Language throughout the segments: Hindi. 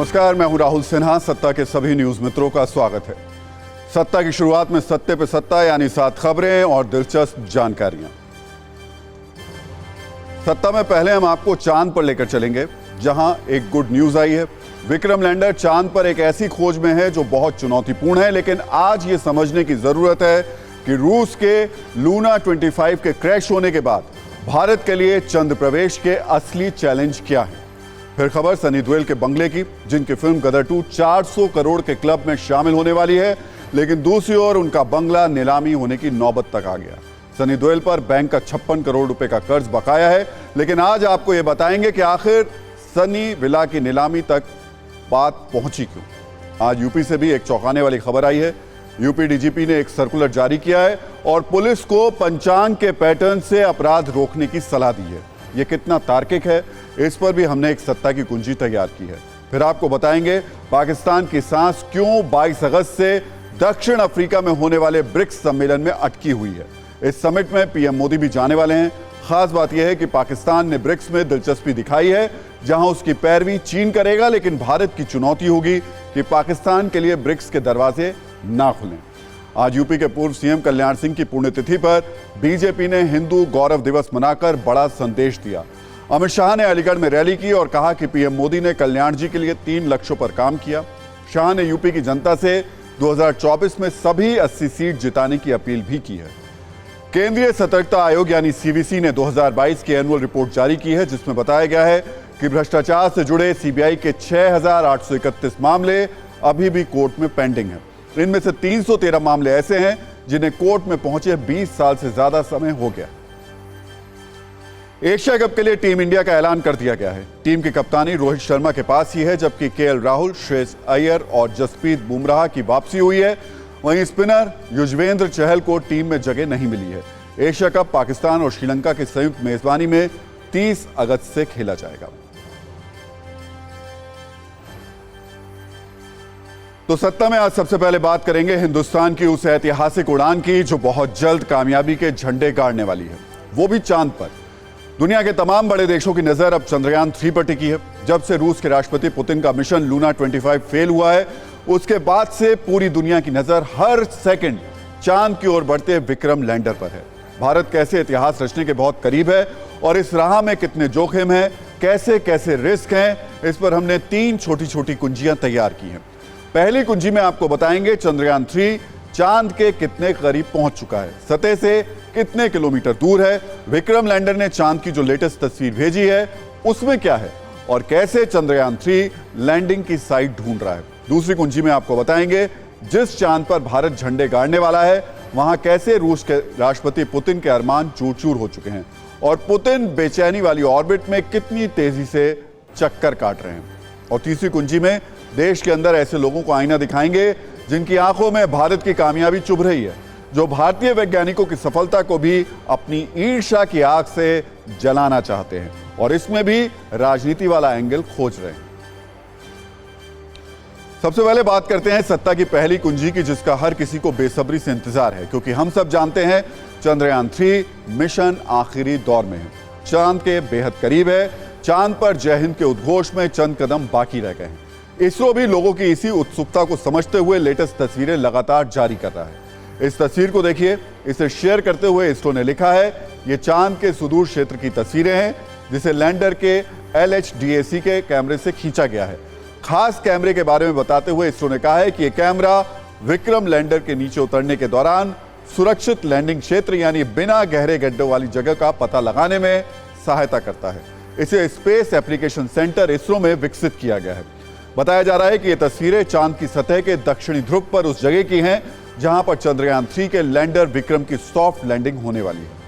नमस्कार, मैं हूं राहुल सिन्हा। सत्ता के सभी न्यूज मित्रों का स्वागत है। सत्ता की शुरुआत में सत्ते पे सत्ता, यानी 7 खबरें और दिलचस्प जानकारियां। सत्ता में पहले हम आपको चांद पर लेकर चलेंगे, जहां एक गुड न्यूज आई है। विक्रम लैंडर चांद पर एक ऐसी खोज में है जो बहुत चुनौतीपूर्ण है, लेकिन आज ये समझने की जरूरत है कि रूस के लूना 25 के क्रैश होने के बाद भारत के लिए चंद्र प्रवेश के असली चैलेंज क्या है। फिर खबर सनी देओल के बंगले की, जिनकी फिल्म गदर 2 400 करोड़ के क्लब में शामिल होने वाली है, लेकिन दूसरी ओर उनका बंगला नीलामी होने की नौबत तक आ गया। सनी देओल पर बैंक का 56 करोड़ रुपए का कर्ज बकाया है, लेकिन आज आपको यह बताएंगे कि आखिर सनी विला की नीलामी तक बात पहुंची क्यों। आज यूपी से भी एक चौंकाने वाली खबर आई है। यूपी डीजीपी ने एक सर्कुलर जारी किया है और पुलिस को पंचांग के पैटर्न से अपराध रोकने की सलाह दी है। यह कितना तार्किक है, इस पर भी हमने एक सत्ता की कुंजी तैयार की है। फिर आपको बताएंगे पाकिस्तान की सांस क्यों 22 अगस्त से दक्षिण अफ्रीका में होने वाले ब्रिक्स सम्मेलन में अटकी हुई है। इस समिट में पीएम मोदी भी जाने वाले हैं। खास बात यह है कि पाकिस्तान ने ब्रिक्स में दिलचस्पी दिखाई है, जहां उसकी पैरवी चीन करेगा, लेकिन भारत की चुनौती होगी कि पाकिस्तान के लिए ब्रिक्स के दरवाजे ना खुलें। आज यूपी के पूर्व सीएम कल्याण सिंह की पुण्यतिथि पर बीजेपी ने हिंदू गौरव दिवस मनाकर बड़ा संदेश दिया। अमित शाह ने अलीगढ़ में रैली की और कहा कि पीएम मोदी ने कल्याण जी के लिए 3 लक्ष्यों पर काम किया। शाह ने यूपी की जनता से 2024 में सभी 80 सीट जिताने की अपील भी की है। केंद्रीय सतर्कता आयोग यानी सीवीसी ने 2022 की एनुअल रिपोर्ट जारी की है, जिसमें बताया गया है कि भ्रष्टाचार से जुड़े सीबीआई के 6,831 मामले अभी भी कोर्ट में पेंडिंग है। इनमें से 313 मामले ऐसे हैं जिन्हें कोर्ट में पहुंचे 20 साल से ज्यादा समय हो गया। एशिया कप के लिए टीम इंडिया का ऐलान कर दिया गया है। टीम की कप्तानी रोहित शर्मा के पास ही है, जबकि केएल राहुल, श्रेयस अय्यर और जसप्रीत बुमराह की वापसी हुई है। वहीं स्पिनर युजवेंद्र चहल को टीम में जगह नहीं मिली है। एशिया कप पाकिस्तान और श्रीलंका की संयुक्त मेजबानी में 30 अगस्त से खेला जाएगा। तो सत्ता में आज सबसे पहले बात करेंगे हिंदुस्तान की उस ऐतिहासिक उड़ान की जो बहुत जल्द कामयाबी के झंडे गाड़ने वाली है, वो भी चांद पर। दुनिया के तमाम बड़े देशों की नजर अब चंद्रयान 3 पर टिकी है। जब से रूस के राष्ट्रपति पुतिन का मिशन लूना 25 फेल हुआ है, उसके बाद से पूरी दुनिया की नजर हर सेकंड चांद की ओर बढ़ते विक्रम लैंडर पर है। भारत कैसे इतिहास रचने के बहुत करीब है और इस राह में कितने जोखिम हैं, कैसे कैसे रिस्क हैं, इस पर हमने 3 छोटी छोटी कुंजियां तैयार की हैं। पहली कुंजी में आपको बताएंगे चंद्रयान 3 चांद के कितने करीब पहुंच चुका है, सतह से कितने किलोमीटर दूर है, विक्रम लैंडर ने चांद की जो लेटेस्ट तस्वीर भेजी है उसमें क्या है, और कैसे चंद्रयान 3 लैंडिंग की साइट ढूंढ रहा है। दूसरी कुंजी में आपको बताएंगे जिस चांद पर भारत झंडे गाड़ने वाला है, वहां कैसे रूस के राष्ट्रपति पुतिन के अरमान चूर चूर हो चुके हैं और पुतिन बेचैनी वाली ऑर्बिट में कितनी तेजी से चक्कर काट रहे हैं। और तीसरी कुंजी में देश के अंदर ऐसे लोगों को आईना दिखाएंगे जिनकी आंखों में भारत की कामयाबी चुभ रही है, जो भारतीय वैज्ञानिकों की सफलता को भी अपनी ईर्ष्या की आग से जलाना चाहते हैं और इसमें भी राजनीति वाला एंगल खोज रहे हैं। सबसे पहले बात करते हैं सत्ता की पहली कुंजी की, जिसका हर किसी को बेसब्री से इंतजार है, क्योंकि हम सब जानते हैं चंद्रयान 3 मिशन आखिरी दौर में है, चांद के बेहद करीब है। चांद पर जय हिंद के उद्घोष में चंद कदम बाकी रह गए हैं। इसरो भी लोगों की इसी उत्सुकता को समझते हुए लेटेस्ट तस्वीरें लगातार जारी कर रहा है। इस तस्वीर को देखिए, इसे शेयर करते हुए इसरो ने लिखा है, ये चांद के सुदूर क्षेत्र की तस्वीरें हैं जिसे लैंडर के LHDAC के कैमरे से खींचा गया है। खास कैमरे के बारे में बताते हुए इसरो ने कहा है कि यह कैमरा विक्रम लैंडर के नीचे उतरने के दौरान सुरक्षित लैंडिंग क्षेत्र यानी बिना गहरे गड्ढों वाली जगह का पता लगाने में सहायता करता है। इसे स्पेस एप्लीकेशन सेंटर इसरो में विकसित किया गया है। बताया जा रहा है कि ये तस्वीरें चांद की सतह के दक्षिणी ध्रुव पर उस जगह की हैं जहां पर चंद्रयान 3 के लैंडर विक्रम की सॉफ्ट लैंडिंग होने वाली है।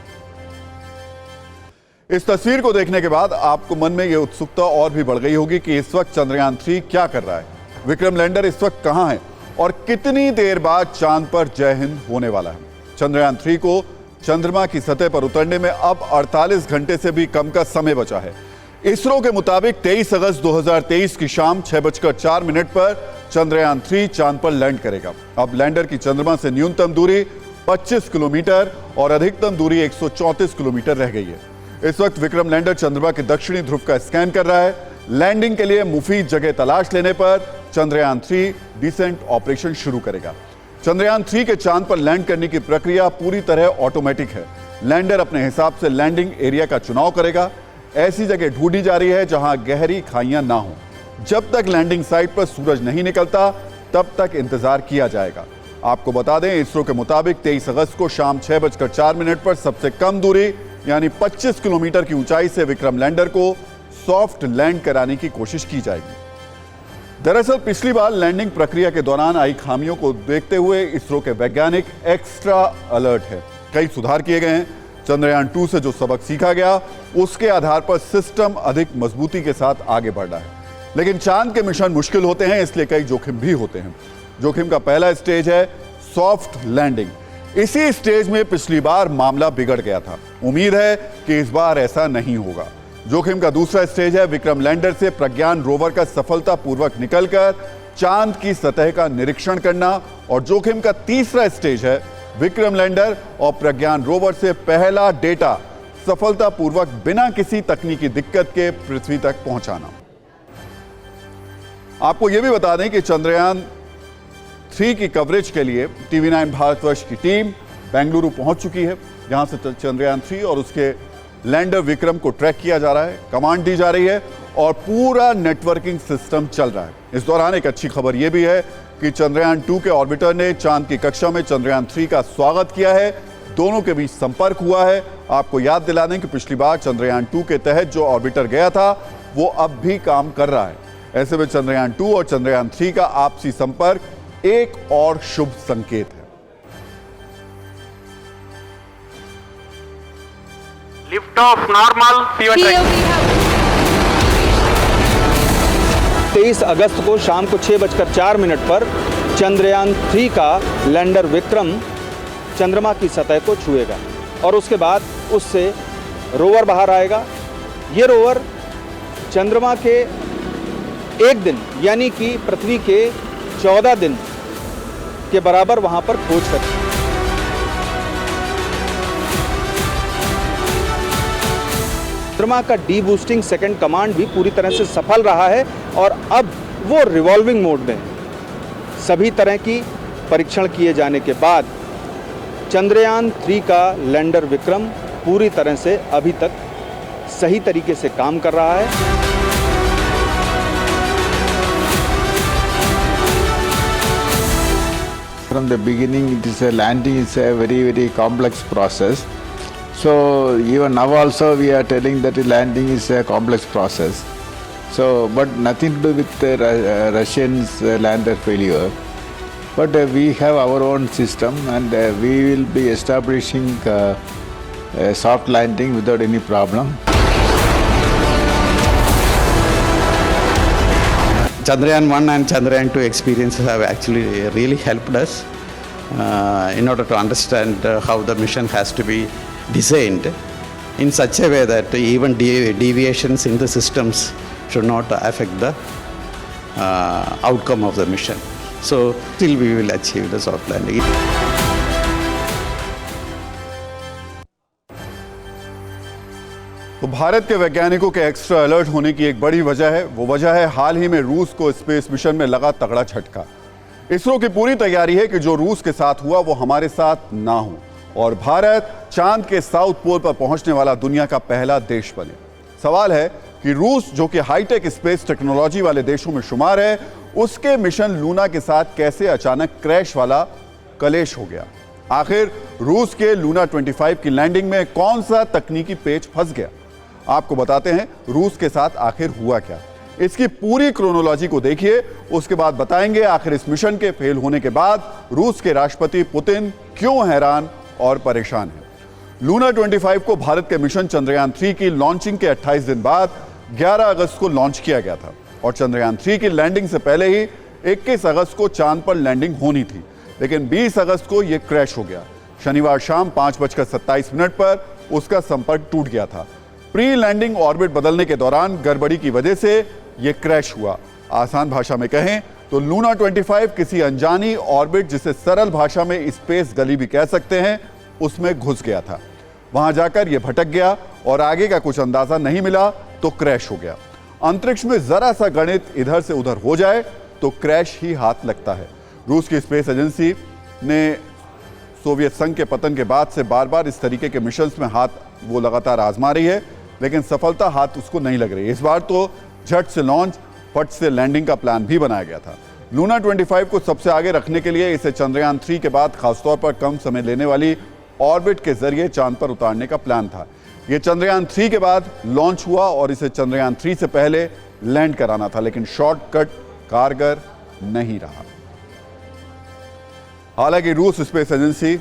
इस तस्वीर को देखने के बाद आपको मन में यह उत्सुकता और भी बढ़ गई होगी कि इस वक्त चंद्रयान 3 क्या कर रहा है, विक्रम लैंडर इस वक्त कहां है और कितनी देर बाद चांद पर जय हिंद होने वाला है। चंद्रयान 3 को चंद्रमा की सतह पर उतरने में अब 48 घंटे से भी कम का समय बचा है। इसरो के मुताबिक 23 अगस्त 2023 की शाम 6:04 पर चंद्रयान 3 चांद पर लैंड करेगा। अब लैंडर की चंद्रमा से न्यूनतम दूरी 25 किलोमीटर और अधिकतम दूरी 134 किलोमीटर रह गई है। इस वक्त विक्रम लैंडर चंद्रमा के दक्षिणी ध्रुव का स्कैन कर रहा है। लैंडिंग के लिए मुफीद जगह तलाश लेने पर चंद्रयान 3 डिसेंट ऑपरेशन शुरू करेगा। चंद्रयान 3 के चांद पर लैंड करने की प्रक्रिया पूरी तरह ऑटोमेटिक है। लैंडर अपने हिसाब से लैंडिंग एरिया का चुनाव करेगा। ऐसी जगह ढूंढी जा रही है जहां गहरी खाइयां ना हो। जब तक लैंडिंग साइट पर सूरज नहीं निकलता तब तक इंतजार किया जाएगा। आपको बता दें, इसरो के मुताबिक 23 अगस्त को शाम 6:04 पर सबसे कम दूरी यानी 25 किलोमीटर की ऊंचाई से विक्रम लैंडर को सॉफ्ट लैंड कराने की कोशिश की जाएगी। दरअसल पिछली बार लैंडिंग प्रक्रिया के दौरान आई खामियों को देखते हुए इसरो के वैज्ञानिक एक्स्ट्रा अलर्ट है। कई सुधार किए गए हैं। चंद्रयान 2 से जो सबक सीखा गया उसके आधार पर सिस्टम अधिक मजबूती के साथ आगे बढ़ रहा है। लेकिन चांद के मिशन मुश्किल होते हैं, इसलिए कई जोखिम भी होते हैं। जोखिम का पहला स्टेज है सॉफ्ट लैंडिंग। इसी स्टेज में पिछली बार मामला बिगड़ गया था। उम्मीद है कि इस बार ऐसा नहीं होगा। जोखिम का दूसरा स्टेज है विक्रम लैंडर से प्रज्ञान रोवर का सफलतापूर्वक निकलकर चांद की सतह का निरीक्षण करना। और जोखिम का तीसरा स्टेज है विक्रम लैंडर और प्रज्ञान रोवर से पहला डेटा सफलतापूर्वक बिना किसी तकनीकी दिक्कत के पृथ्वी तक पहुंचाना। आपको यह भी बता दें कि चंद्रयान 3 की कवरेज के लिए TV9 भारतवर्ष की टीम बेंगलुरु पहुंच चुकी है। यहां से चंद्रयान 3 और उसके लैंडर विक्रम को ट्रैक किया जा रहा है, कमांड दी जा रही है और पूरा नेटवर्किंग सिस्टम चल रहा है। इस दौरान एक अच्छी खबर यह भी है कि चंद्रयान 2 के ऑर्बिटर ने चांद की कक्षा में चंद्रयान 3 का स्वागत किया है। दोनों के बीच संपर्क हुआ है। आपको याद दिला दें कि पिछली बार चंद्रयान 2 के तहत जो ऑर्बिटर गया था वो अब भी काम कर रहा है। ऐसे में चंद्रयान 2 और चंद्रयान 3 का आपसी संपर्क एक और शुभ संकेत है। लिफ्ट ऑफ नॉर्मल P1 23 अगस्त को शाम को 6:04 पर चंद्रयान 3 का लैंडर विक्रम चंद्रमा की सतह को छुएगा और उसके बाद उससे रोवर बाहर आएगा। ये रोवर चंद्रमा के एक दिन यानी कि पृथ्वी के 14 दिन के बराबर वहां पर खोज करेगा। चंद्रमा का डीबूस्टिंग सेकंड कमांड भी पूरी तरह से सफल रहा है और अब वो रिवॉल्विंग मोड में है। सभी तरह की परीक्षण किए जाने के बाद चंद्रयान 3 का लैंडर विक्रम पूरी तरह से अभी तक सही तरीके से काम कर रहा है। From the beginning, landing is a very complex process. So even now also we are telling that landing is a complex process. So, but nothing to do with the Russians lander failure. But we have our own system, and we will be establishing a soft landing without any problem. Chandrayaan 1 and Chandrayaan 2 experiences have actually really helped us in order to understand how the mission has to be designed in such a way that even deviations in the systems should not affect the outcome of the mission. So still we will achieve the soft landing. तो भारत के वैज्ञानिकों के एक्स्ट्रा अलर्ट होने की एक बड़ी वजह है। वो वजह है हाल ही में रूस को स्पेस मिशन में लगा तगड़ा झटका। इसरो की पूरी तैयारी है कि जो रूस के साथ हुआ वो हमारे साथ ना हो और भारत चांद के साउथ पोल पर पहुंचने वाला दुनिया का पहला देश बने। सवाल है कि रूस, जो कि हाईटेक स्पेस टेक्नोलॉजी वाले देशों में शुमार है, उसके मिशन लूना के साथ कैसे अचानक क्रैश वाला कलेश हो गया। आखिर रूस के लूना 25 की लैंडिंग में कौन सा तकनीकी पेच फंस गया। आपको बताते हैं रूस के साथ आखिर हुआ क्या। इसकी पूरी क्रोनोलॉजी को देखिए, उसके बाद बताएंगे आखिर इस मिशन के फेल होने के बाद रूस के राष्ट्रपति पुतिन क्यों हैरान और परेशान है। लूना 25 को भारत के मिशन चंद्रयान 3 की लॉन्चिंग के 28 दिन बाद 11 अगस्त को लॉन्च किया गया था और चंद्रयान 3 की लैंडिंग से पहले ही 21 अगस्त को चांद पर लैंडिंग होनी थी, लेकिन 20 अगस्त को यह क्रैश हो गया। शनिवार शाम 5:27 पर उसका संपर्क टूट गया था। प्री लैंडिंग ऑर्बिट बदलने के दौरान गड़बड़ी की वजह से यह क्रैश हुआ। आसान भाषा में कहें तो लूना 25 किसी अनजानी ऑर्बिट, जिसे सरल भाषा में स्पेस गली भी कह सकते हैं, उसमें घुस गया था। वहां जाकर यह भटक गया और आगे का कुछ अंदाजा नहीं मिला तो क्रैश हो गया। अंतरिक्ष में जरा सा गणित इधर से उधर हो जाए तो क्रैश ही हाथ लगता है। रूस की स्पेस एजेंसी ने सोवियत संघ के पतन के बाद से बार बार इस तरीके के मिशंस में हाथ वो लगातार आजमा रही है, लेकिन सफलता हाथ उसको नहीं लग रही। इस बार तो झट से लॉन्च, फट से लैंडिंग का प्लान भी बनाया गया था। लूना 25 को सबसे आगे रखने के लिए इसे चंद्रयान 3 के बाद खासतौर पर कम समय लेने वाली ऑर्बिट के जरिए चांद पर उतारने का प्लान था। यह चंद्रयान 3 के बाद लॉन्च हुआ और इसे चंद्रयान 3 से पहले लैंड कराना था, लेकिन शॉर्टकट कारगर नहीं रहा। हालांकि रूस स्पेस एजेंसी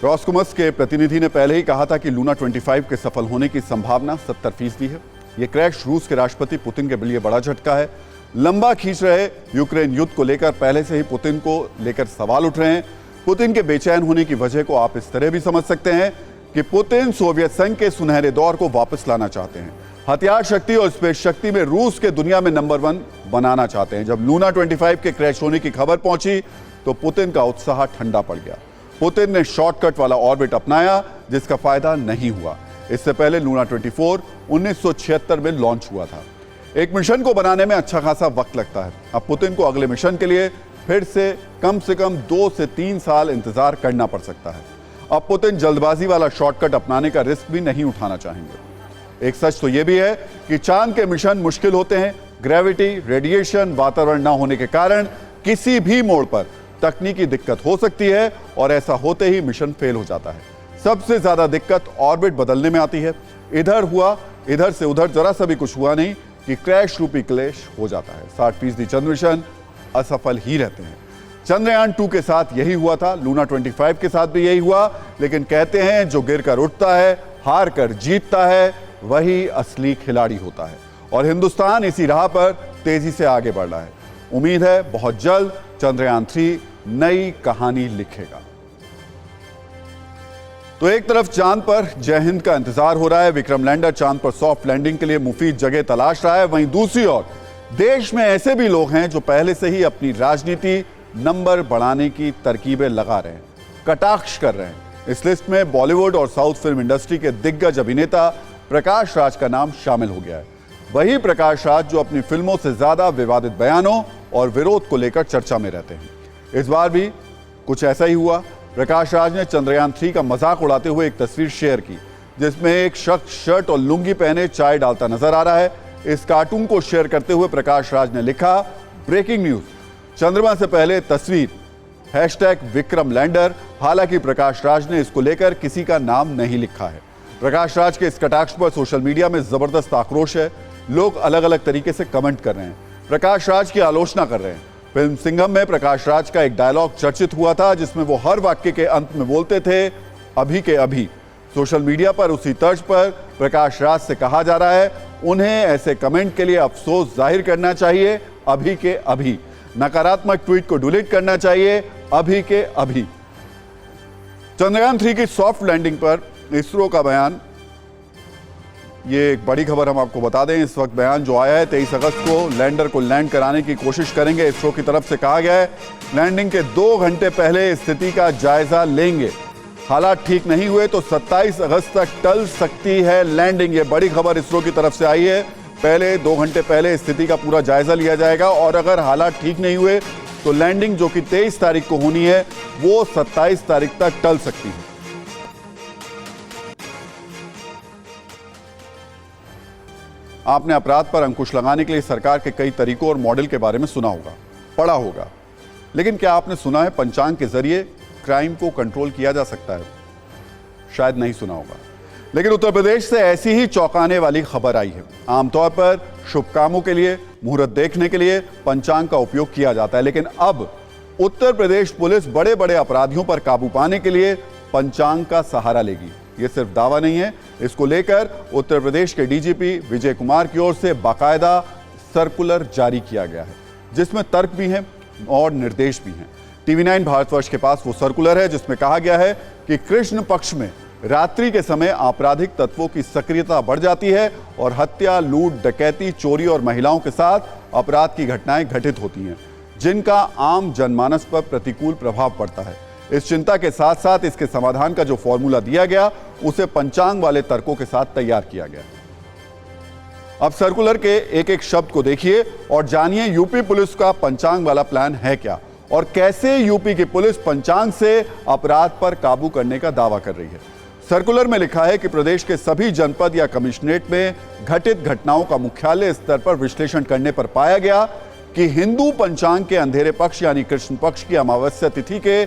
रॉसकोमस के प्रतिनिधि ने पहले ही कहा था कि लूना 25 के सफल होने की संभावना 70% है। यह क्रैश रूस के राष्ट्रपति पुतिन के लिए बड़ा झटका है। लंबा खींच रहे यूक्रेन युद्ध को लेकर पहले से ही पुतिन को लेकर सवाल उठ रहे हैं। पुतिन के बेचैन होने की वजह को आप इस तरह भी समझ सकते हैं कि पुतिन सोवियत संघ के सुनहरे दौर को वापस लाना चाहते हैं। हथियार शक्ति और स्पेस शक्ति में रूस के दुनिया में नंबर 1 बनाना चाहते हैं। जब लूना 25 के क्रैश होने की खबर पहुंची तो पुतिन का उत्साह ठंडा पड़ गया। पुतिन ने शॉर्टकट वाला ऑर्बिट अपनाया, जिसका फायदा नहीं हुआ। इससे पहले लूना 24 1976 में लॉन्च हुआ था। एक मिशन को बनाने में अच्छा खासा वक्त लगता है। अब पुतिन को अगले मिशन के लिए फिर से कम 2 से 3 साल इंतजार करना पड़ सकता है। अब पुतिन जल्दबाजी वाला शॉर्टकट अपनाने का रिस्क भी नहीं उठाना चाहेंगे। एक सच तो यह भी है कि चांद के मिशन मुश्किल होते हैं। ग्रेविटी, रेडिएशन, वातावरण न होने के कारण किसी भी मोड़ पर तकनीकी दिक्कत हो सकती है और ऐसा होते ही मिशन फेल हो जाता है। सबसे ज्यादा दिक्कत ऑर्बिट बदलने में आती है। इधर हुआ, इधर से उधर जरा सा भी कुछ हुआ नहीं कि क्रैश रूपी क्लेश हो जाता है। 60% चंद्र मिशन असफल ही रहते हैं। चंद्रयान 2 के साथ यही हुआ था, लूना 25 के साथ भी यही हुआ। लेकिन कहते हैं जो गिरकर उठता है, हार कर जीतता है, वही असली खिलाड़ी होता है। और हिंदुस्तान इसी राह पर तेजी से आगे बढ़ रहा है। उम्मीद है बहुत जल्द चंद्रयान 3 नई कहानी लिखेगा। तो एक तरफ चांद पर जय हिंद का इंतजार हो रहा है, विक्रम लैंडर चांद पर सॉफ्ट लैंडिंग के लिए मुफीद जगह तलाश रहा है। वहीं दूसरी ओर देश में ऐसे भी लोग हैं जो पहले से ही अपनी राजनीति नंबर बढ़ाने की तरकीबें लगा रहे हैं, कटाक्ष कर रहे हैं। इस लिस्ट में बॉलीवुड और साउथ फिल्म इंडस्ट्री के दिग्गज अभिनेता प्रकाश राज का नाम शामिल हो गया है। वही प्रकाश राज जो अपनी फिल्मों से ज्यादा विवादित बयानों और विरोध को लेकर चर्चा में रहते हैं। इस बार भी कुछ ऐसा ही हुआ। प्रकाश राज ने चंद्रयान 3 का मजाक उड़ाते हुए एक तस्वीर शेयर की, जिसमें एक शख्स शर्ट और लुंगी पहने चाय डालता नजर आ रहा है। इस कार्टून को शेयर करते हुए प्रकाश राज ने लिखा, ब्रेकिंग न्यूज, चंद्रमा से पहले तस्वीर, #विक्रम लैंडर। हालांकि प्रकाश राज ने इसको लेकर किसी का नाम नहीं लिखा है। प्रकाश राज के इस कटाक्ष पर सोशल मीडिया में जबरदस्त आक्रोश है। लोग अलग अलग तरीके से कमेंट कर रहे हैं, प्रकाश राज की आलोचना कर रहे हैं। फिल्म सिंघम में प्रकाश राज का एक डायलॉग चर्चित हुआ था, जिसमें वो हर वाक्य के अंत में बोलते थे, अभी के अभी। सोशल मीडिया पर उसी तर्ज पर प्रकाश राज से कहा जा रहा है, उन्हें ऐसे कमेंट के लिए अफसोस जाहिर करना चाहिए, अभी के अभी। नकारात्मक ट्वीट को डिलीट करना चाहिए, अभी के अभी। चंद्रयान 3 की सॉफ्ट लैंडिंग पर इसरो का बयान, ये एक बड़ी खबर हम आपको बता दें। इस वक्त बयान जो आया है, 23 अगस्त को लैंडर को लैंड कराने की कोशिश करेंगे। इसरो की तरफ से कहा गया है, लैंडिंग के 2 घंटे पहले स्थिति का जायजा लेंगे। हालात ठीक नहीं हुए तो 27 अगस्त तक टल सकती है लैंडिंग। ये बड़ी खबर इसरो की तरफ से आई है। पहले 2 घंटे पहले स्थिति का पूरा जायजा लिया जाएगा और अगर हालात ठीक नहीं हुए तो लैंडिंग जो कि 23 तारीख को होनी है, वो 27 तारीख तक टल सकती है। आपने अपराध पर अंकुश लगाने के लिए सरकार के कई तरीकों और मॉडल के बारे में सुना होगा, पढ़ा होगा, लेकिन क्या आपने सुना है पंचांग के जरिए क्राइम को कंट्रोल किया जा सकता है? शायद नहीं सुना होगा। लेकिन उत्तर प्रदेश से ऐसी ही चौंकाने वाली खबर आई है। आमतौर पर शुभ कामों के लिए, मुहूर्त देखने के लिए पंचांग का उपयोग किया जाता है, लेकिन अब उत्तर प्रदेश पुलिस बड़े बड़े अपराधियों पर काबू पाने के लिए पंचांग का सहारा लेगी। यह सिर्फ दावा नहीं है, इसको लेकर उत्तर प्रदेश के डीजीपी विजय कुमार की ओर से बाकायदा सर्कुलर जारी किया गया है, जिसमें तर्क भी हैं और निर्देश भी हैं। TV9 भारतवर्ष के पास वो सर्कुलर है जिसमें कहा गया है कि कृष्ण पक्ष में रात्रि के समय आपराधिक तत्वों की सक्रियता बढ़ जाती है और हत्या, लूट, डकैती, चोरी और महिलाओं के साथ अपराध की घटनाएं घटित होती हैं, जिनका आम जनमानस पर प्रतिकूल प्रभाव पड़ता है। इस चिंता के साथ साथ इसके समाधान का जो फॉर्मूला दिया गया, उसे पंचांग वाले तर्कों के साथ तैयार किया गया। अब सर्कुलर के एक एक शब्द को देखिए और जानिए यूपी पुलिस का पंचांग वाला प्लान है क्या और कैसे यूपी की पुलिस पंचांग से अपराध पर काबू करने का दावा कर रही है। सर्कुलर में लिखा है कि प्रदेश के सभी जनपद या कमिश्नरेट में घटित घटनाओं का मुख्यालय स्तर पर विश्लेषण करने पर पाया गया कि हिंदू पंचांग के अंधेरे पक्ष यानी कृष्ण पक्ष की अमावस्या तिथि के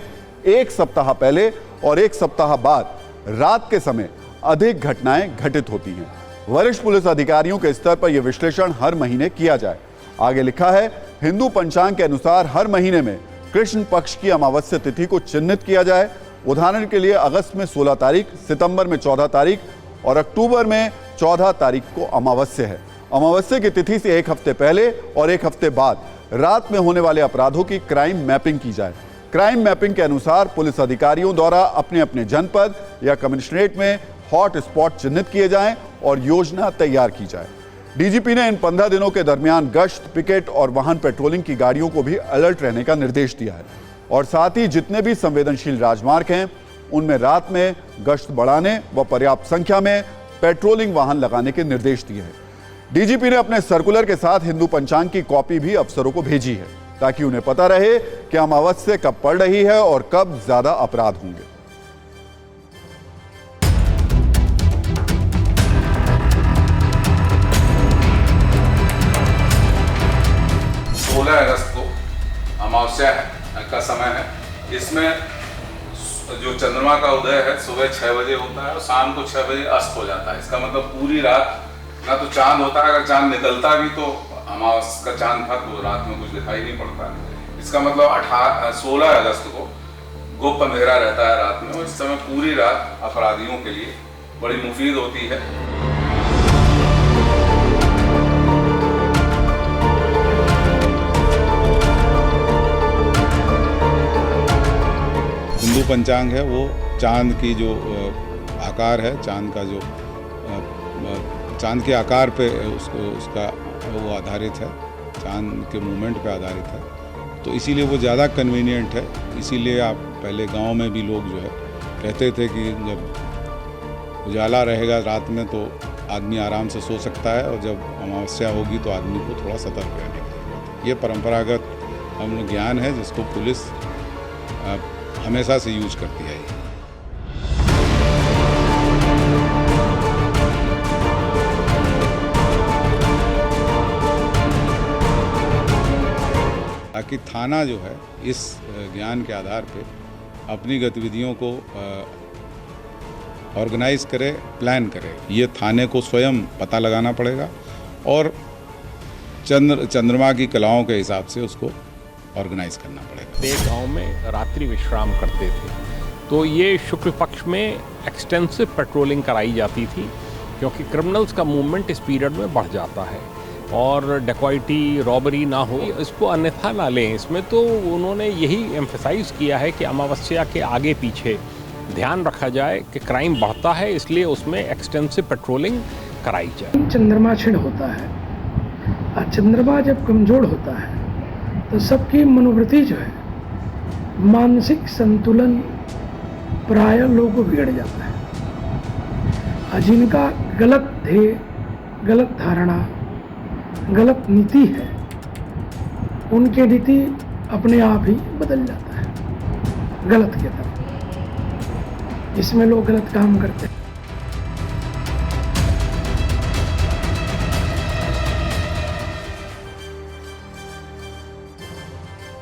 एक सप्ताह पहले और एक सप्ताह बाद रात के समय अधिक घटनाएं घटित होती हैं। वरिष्ठ पुलिस अधिकारियों के स्तर पर यह विश्लेषण हर महीने किया जाए। आगे लिखा है हिंदू पंचांग के अनुसार हर महीने में कृष्ण पक्ष की अमावस्या तिथि को चिन्हित किया जाए। उदाहरण के लिए अगस्त में 16 तारीख, सितंबर में 14 तारीख और अक्टूबर में 14 तारीख को अमावस्या है। अमावस्या की तिथि से एक हफ्ते पहले और एक हफ्ते बाद रात में होने वाले अपराधों की क्राइम मैपिंग की जाए। क्राइम मैपिंग के अनुसार पुलिस अधिकारियों द्वारा अपने अपने जनपद या कमिश्नरेट में हॉट स्पॉट चिन्हित किए जाएं और योजना तैयार की जाए। डीजीपी ने इन 15 दिनों के दरमियान गश्त, पिकेट और वाहन पेट्रोलिंग की गाड़ियों को भी अलर्ट रहने का निर्देश दिया है और साथ ही जितने भी संवेदनशील राजमार्ग हैं उनमें रात में गश्त बढ़ाने व पर्याप्त संख्या में पेट्रोलिंग वाहन लगाने के निर्देश दिए हैं। डीजीपी ने अपने सर्कुलर के साथ हिंदू पंचांग की कॉपी भी अफसरों को भेजी है ताकि उन्हें पता रहे कि अमावस्या कब पड़ रही है और कब ज्यादा अपराध होंगे। 16 अगस्त को अमावस्या का समय है। इसमें जो चंद्रमा का उदय है सुबह 6 बजे होता है और शाम को 6 बजे अस्त हो जाता है। इसका मतलब पूरी रात ना तो चांद होता है, अगर चांद निकलता भी तो अमावस्या का चांद था तो रात में कुछ दिखाई नहीं पड़ता। इसका मतलब 16 अगस्त को गुप्त अंधेरा रहता है रात में और इस समय पूरी रात अपराधियों के लिए बड़ी मुफीद होती है। हिंदू पंचांग है वो चांद की जो आकार है, चांद का जो चांद के आकार पे उसका वो आधारित है, चांद के मूवमेंट पे आधारित है, तो इसीलिए वो ज़्यादा कन्वीनियंट है। इसीलिए आप पहले गांव में भी लोग जो है कहते थे कि जब उजाला रहेगा रात में तो आदमी आराम से सो सकता है और जब अमावस्या होगी तो आदमी को थोड़ा सतर्क रहने की जरूरत है। ये परंपरागत हम लोग ज्ञान है जिसको पुलिस हमेशा से यूज करती है। ताकि थाना जो है इस ज्ञान के आधार पे अपनी गतिविधियों को ऑर्गेनाइज करे, प्लान करे। ये थाने को स्वयं पता लगाना पड़ेगा और चंद्रमा की कलाओं के हिसाब से उसको ऑर्गेनाइज करना पड़ेगा। एक गांव में रात्रि विश्राम करते थे तो ये शुक्ल पक्ष में एक्सटेंसिव पेट्रोलिंग कराई जाती थी क्योंकि क्रिमिनल्स का मूवमेंट इस पीरियड में बढ़ जाता है और डेकॉइटी, रॉबरी ना हो, इसको अन्यथा ना लें। इसमें तो उन्होंने यही एम्फेसाइज किया है कि अमावस्या के आगे पीछे ध्यान रखा जाए कि क्राइम बढ़ता है, इसलिए उसमें एक्सटेंसिव पेट्रोलिंग कराई जाए। चंद्रमा क्षीण होता है और चंद्रमा जब कमजोर होता है तो सबकी मनोवृत्ति जो है, मानसिक संतुलन प्राय लोगों को बिगड़ जाता है और जिनका गलत ध्येय, गलत धारणा, गलत नीति है, उनकी नीति अपने आप ही बदल जाता है गलत की तरफ, जिसमें लोग गलत काम करते हैं।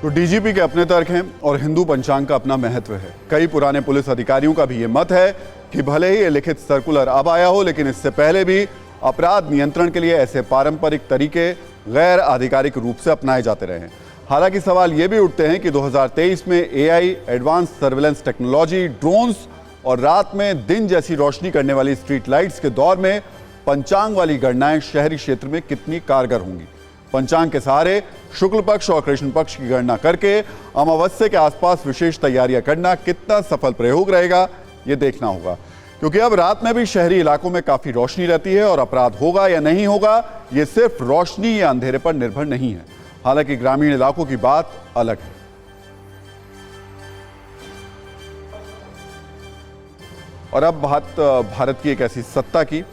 तो डीजीपी के अपने तर्क हैं और हिंदू पंचांग का अपना महत्व है। कई पुराने पुलिस अधिकारियों का भी ये मत है कि भले ही ये लिखित सर्कुलर अब आया हो, लेकिन इससे पहले भी अपराध नियंत्रण के लिए ऐसे पारंपरिक तरीके गैर आधिकारिक रूप से अपनाए जाते रहे हैं। हालांकि सवाल ये भी उठते हैं कि 2023 में AI, advance surveillance technology, drones और रात में दिन जैसी रोशनी करने वाली स्ट्रीट लाइट्स के दौर में पंचांग वाली गणनाएं शहरी क्षेत्र में कितनी कारगर होंगी। पंचांग के सहारे शुक्ल पक्ष और कृष्ण पक्ष की गणना करके अमावस्या के आसपास विशेष तैयारियां करना कितना सफल प्रयोग रहेगा, ये देखना होगा, क्योंकि अब रात में भी शहरी इलाकों में काफी रोशनी रहती है और अपराध होगा या नहीं होगा ये सिर्फ रोशनी या अंधेरे पर निर्भर नहीं है। हालांकि ग्रामीण इलाकों की बात अलग है। और अब बात भारत की एक ऐसी सत्ता की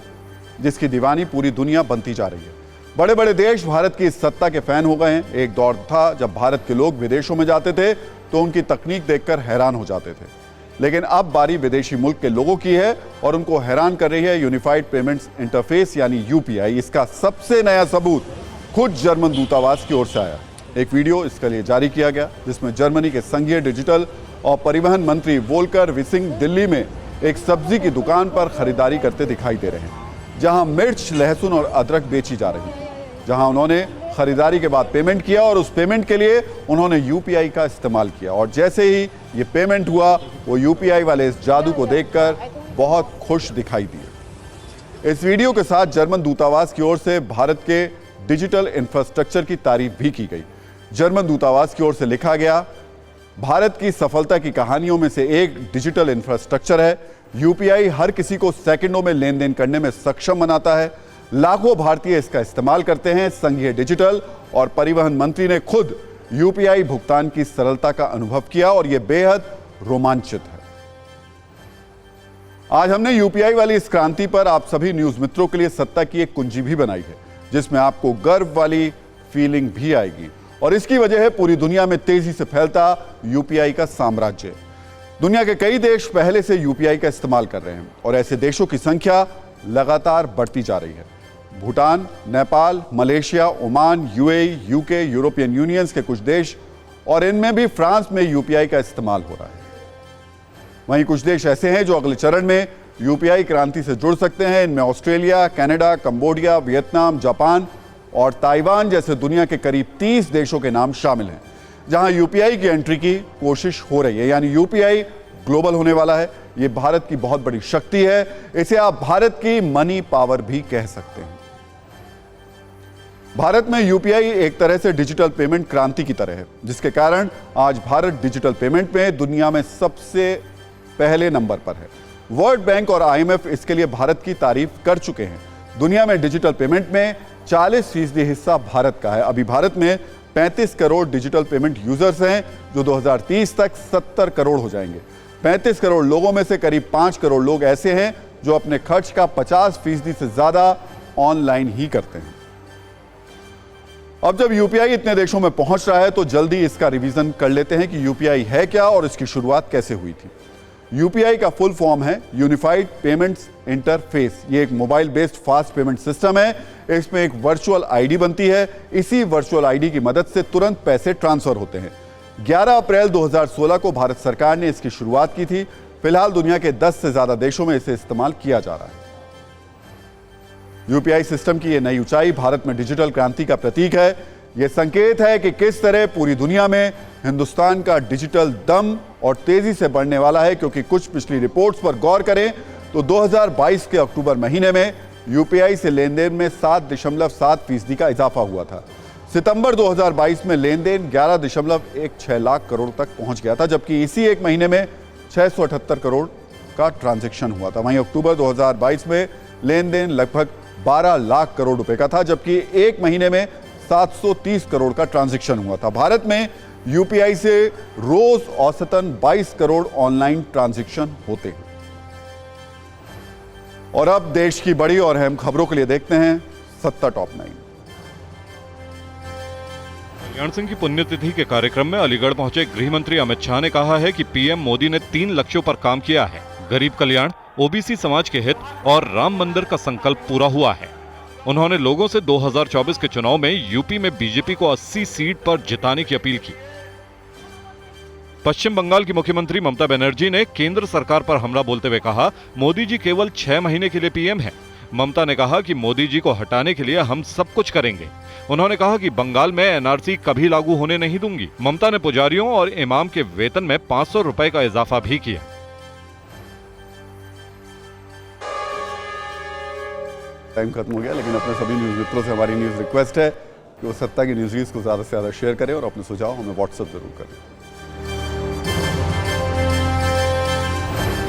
जिसकी दीवानी पूरी दुनिया बनती जा रही है। बड़े बड़े देश भारत की इस सत्ता के फैन हो गए हैं। एक दौर था जब भारत के लोग विदेशों में जाते थे तो उनकी तकनीक देखकर हैरान हो जाते थे, लेकिन अब बारी विदेशी मुल्क के लोगों की है और उनको हैरान कर रही है यूनिफाइड पेमेंट्स इंटरफेस यानी यूपीआई। इसका सबसे नया सबूत खुद जर्मन दूतावास की ओर से आया। एक वीडियो इसके लिए जारी किया गया जिसमें जर्मनी के संघीय डिजिटल और परिवहन मंत्री वोल्कर विसिंग दिल्ली में एक सब्जी की दुकान पर खरीदारी करते दिखाई दे रहे हैं, जहां मिर्च, लहसुन और अदरक बेची जा रही है, जहां उन्होंने खरीदारी के बाद पेमेंट किया और उस पेमेंट के लिए उन्होंने यूपीआई का इस्तेमाल किया। और जैसे ही ये पेमेंट हुआ, वो यूपीआई वाले इस जादू को देखकर बहुत खुश दिखाई दिए। इस वीडियो के साथ जर्मन दूतावास की ओर से भारत के डिजिटल इंफ्रास्ट्रक्चर की तारीफ भी की गई। जर्मन दूतावास की ओर से लिखा गया, भारत की सफलता की कहानियों में से एक डिजिटल इंफ्रास्ट्रक्चर है। यूपीआई हर किसी को सेकंडों में लेन देन करने में सक्षम बनाता है। लाखों भारतीय इसका इस्तेमाल करते हैं। संघीय डिजिटल और परिवहन मंत्री ने खुद यूपीआई भुगतान की सरलता का अनुभव किया और यह बेहद रोमांचित है। आज हमने यूपीआई वाली इस क्रांति पर आप सभी न्यूज मित्रों के लिए सत्ता की एक कुंजी भी बनाई है, जिसमें आपको गर्व वाली फीलिंग भी आएगी। और इसकी वजह है पूरी दुनिया में तेजी से फैलता यूपीआई का साम्राज्य। दुनिया के कई देश पहले से यूपीआई का इस्तेमाल कर रहे हैं और ऐसे देशों की संख्या लगातार बढ़ती जा रही है। Bhutan, Nepal, Malaysia, Oman, UAE, UK, European unions के कुछ देश और इनमें भी फ्रांस में यूपीआई का इस्तेमाल हो रहा है। वहीं कुछ देश ऐसे हैं जो अगले चरण में यूपीआई क्रांति से जुड़ सकते हैं। इनमें Australia, Canada, Cambodia, Vietnam, Japan और ताइवान जैसे दुनिया के करीब 30 देशों के नाम शामिल हैं, जहां यूपीआई की एंट्री की कोशिश हो रही है। यानी यूपीआई ग्लोबल होने वाला है। यह भारत की बहुत बड़ी शक्ति है। इसे आप भारत की मनी पावर भी कह सकते हैं। भारत में यूपीआई एक तरह से डिजिटल पेमेंट क्रांति की तरह है, जिसके कारण आज भारत डिजिटल पेमेंट में दुनिया में सबसे पहले नंबर पर है। वर्ल्ड बैंक और आईएमएफ इसके लिए भारत की तारीफ कर चुके हैं। दुनिया में डिजिटल पेमेंट में 40% हिस्सा भारत का है। अभी भारत में 35 करोड़ डिजिटल पेमेंट यूजर्स हैं, जो 2030 तक 70 करोड़ हो जाएंगे। 35 करोड़ लोगों में से करीब 5 करोड़ लोग ऐसे हैं जो अपने खर्च का 50% से ज्यादा ऑनलाइन ही करते हैं। अब जब यूपीआई इतने देशों में पहुंच रहा है तो जल्दी इसका रिवीजन कर लेते हैं कि यूपीआई है क्या और इसकी शुरुआत कैसे हुई थी। यूपीआई का फुल फॉर्म है यूनिफाइड पेमेंट्स इंटरफेस। ये एक mobile based fast payment system है। इसमें एक वर्चुअल आईडी बनती है। इसी वर्चुअल आईडी की मदद से तुरंत पैसे ट्रांसफर होते हैं। 11 अप्रैल 2016 को भारत सरकार ने इसकी शुरुआत की थी। फिलहाल दुनिया के 10 से ज्यादा देशों में इसे इस्तेमाल किया जा रहा है। यूपीआई सिस्टम की यह नई ऊंचाई भारत में डिजिटल क्रांति का प्रतीक है। यह संकेत है कि किस तरह पूरी दुनिया में हिंदुस्तान का डिजिटल दम और तेजी से बढ़ने वाला है, क्योंकि कुछ पिछली रिपोर्ट्स पर गौर करें तो 2022 के अक्टूबर महीने में यूपीआई से लेन देन में 7.7% का इजाफा हुआ था। सितंबर 2022 में लेन देन 11.16 लाख करोड़ तक पहुंच गया था, जबकि इसी एक महीने में 678 करोड़ का ट्रांजैक्शन हुआ था। वहीं अक्टूबर 2022 में लेन देन लगभग 12 लाख करोड़ रुपए का था, जबकि एक महीने में 730 करोड़ का ट्रांजैक्शन हुआ था। भारत में यूपीआई से रोज औसतन 22 करोड़ ऑनलाइन ट्रांजैक्शन होते हैं। और अब देश की बड़ी और अहम खबरों के लिए देखते हैं सत्ता टॉप 9। कल्याण सिंह की पुण्यतिथि के कार्यक्रम में अलीगढ़ पहुंचे गृह मंत्री अमित शाह ने कहा है कि पीएम मोदी ने 3 लक्ष्यों पर काम किया है। गरीब कल्याण, ओबीसी समाज के हित और राम मंदिर का संकल्प पूरा हुआ है। उन्होंने लोगों से 2024 के चुनाव में यूपी में बीजेपी को 80 सीट पर जिताने की अपील की। पश्चिम बंगाल की मुख्यमंत्री ममता बनर्जी ने केंद्र सरकार पर हमला बोलते हुए कहा, मोदी जी केवल 6 महीने के लिए पीएम हैं। ममता ने कहा कि मोदी जी को हटाने के लिए हम सब कुछ करेंगे। उन्होंने कहा कि बंगाल में एनआरसी कभी लागू होने नहीं दूंगी। ममता ने पुजारियों और इमाम के वेतन में 500 रुपए का इजाफा भी किया। टाइम खत्म हो गया, लेकिन अपने सभी न्यूज मित्रों से हमारी न्यूज रिक्वेस्ट है कि वो सत्ता की न्यूज़ को ज़्यादा से ज़्यादा शेयर करें और अपने सुझाव हमें व्हाट्सएप जरूर करें।